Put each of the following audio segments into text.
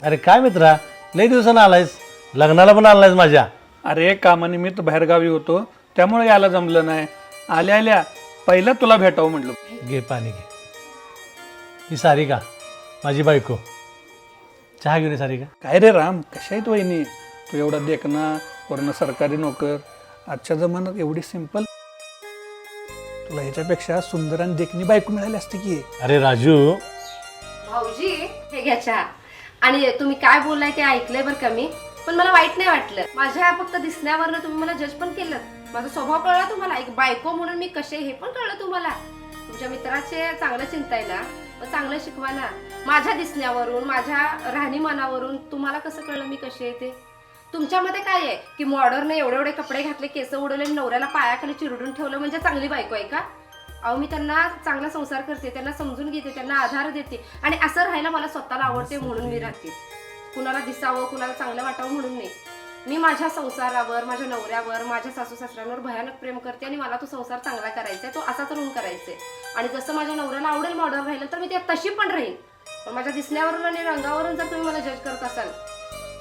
अरे काय मित्रा, लई दिवसानं आलायस, लग्नाला पण आलायस माझ्या. अरे कामानिमित्त बाहेरगावी होतो त्यामुळे यायला जमलं नाही. आल्या आल्या पहिलं तुला भेटावं म्हटलं. घे पाणी घे. ही सारिका माझी बायको. चहा घेऊन ये सारिका. काय रे राम, कशा आहेत वहिनी? तू एवढा देखना, वरनं सरकारी नोकर. आजच्या जमान्यात एवढी सिंपल, तुला ह्याच्यापेक्षा सुंदर आणि देखणी बायको मिळाली असते की. अरे राजू, भाऊजी हे घ्या चहा. आणि तुम्ही काय बोललाय ते ऐकलंय बरं का मी, पण मला वाईट नाही वाटलं. माझ्या फक्त दिसण्यावरनं तुम्ही मला जज पण केलं. माझा स्वभाव कळला तुम्हाला, एक बायको म्हणून मी कसे हे पण कळलं तुम्हाला. तुमच्या मित्राचे चांगलं चिंता आहे ना, मग चांगलं शिकवा ना. माझ्या दिसण्यावरून, माझ्या राहणीमानावरून तुम्हाला कसं कळलं मी कशी आहे ते? तुमच्यामध्ये काय आहे की मॉडर्न एवढे एवढे कपडे घातले, केस उडवले, नवऱ्याला पायाखाली चिरडून ठेवलं म्हणजे चांगली बायको आहे का? अहो मी त्यांना चांगला संसार करते, त्यांना समजून घेते, त्यांना आधार देते, आणि असं राहायला मला स्वतःला आवडते म्हणून मी राहते. कुणाला दिसावं, कुणाला चांगलं वाटावं म्हणून नाही. मी माझ्या संसारावर, माझ्या नवऱ्यावर, माझ्या सासू सासऱ्यांवर भयानक प्रेम करते, आणि मला तो संसार चांगला करायचा आहे, तो असाच राहून करायचा आहे. आणि जसं माझ्या नवऱ्याला आवडेल मॉडर्न राहिलं तर मी ते तशी पण राहीन. पण माझ्या दिसण्यावरून आणि रंगावरून जर तुम्ही मला जज करत असाल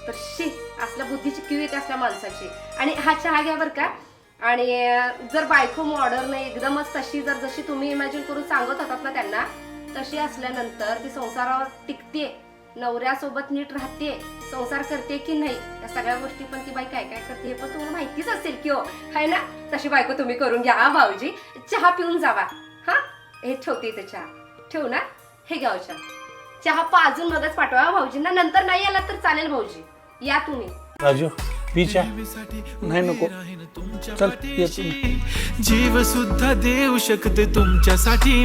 तर शी, असल्या बुद्धीची किव येते असल्या माणसाची. आणि हा चहा घ्या बरं का. आणि जर बायको मॉडर्न एकदमच तशी, जर जशी तुम्ही इमॅजिन करून सांगत होतात ना त्यांना, तशी असल्यानंतर ती संसारावर टिकते, नवऱ्यासोबत नीट राहते, संसार करते की नाही, या सगळ्या गोष्टी पण ती बाई काय काय करते हे पण तुम्हाला माहितीच असेल की हो, है ना? तशी बायको तुम्ही करून घ्या. भाऊजी चहा पिऊन जावा. हा, हे ठेवते इथे चहा. ठेवू ना? हे घ्या चहा. चहा पाजून मगच पाठवा भाऊजींना, नंतर नाही आला तर चालेल भाऊजी, या तुम्ही. राजू पी चहा. नाही नको, चल येतो. जीव सुद्धा देऊ शकते तुमच्यासाठी.